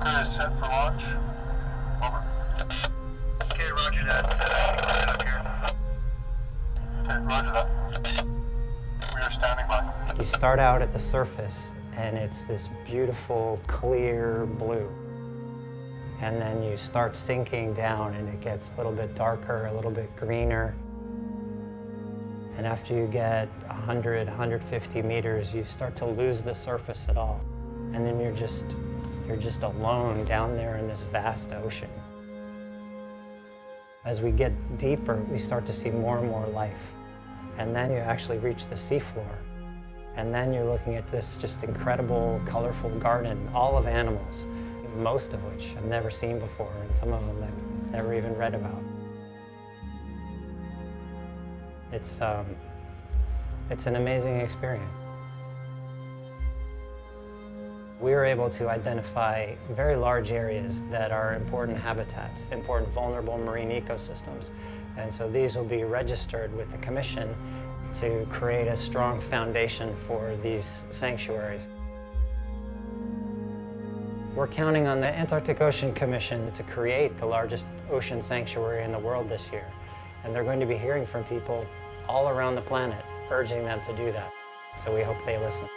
Is set for launch. Over. Okay, roger that. Right up here. Okay, roger that. We are standing by. You start out at the surface, and it's this beautiful, clear blue. And then you start sinking down, and it gets a little bit darker, a little bit greener. And after you get 100, 150 meters, you start to lose the surface at all. And then you're just alone down there in this vast ocean. As we get deeper, we start to see more and more life. And then you actually reach the seafloor. And then you're looking at this just incredible, colorful garden, all of animals, most of which I've never seen before, and some of them I've never even read about. It's an amazing experience. We were able to identify very large areas that are important habitats, important vulnerable marine ecosystems. And so these will be registered with the Commission to create a strong foundation for these sanctuaries. We're counting on the Antarctic Ocean Commission to create the largest ocean sanctuary in the world this year. And they're going to be hearing from people all around the planet, urging them to do that. So we hope they listen.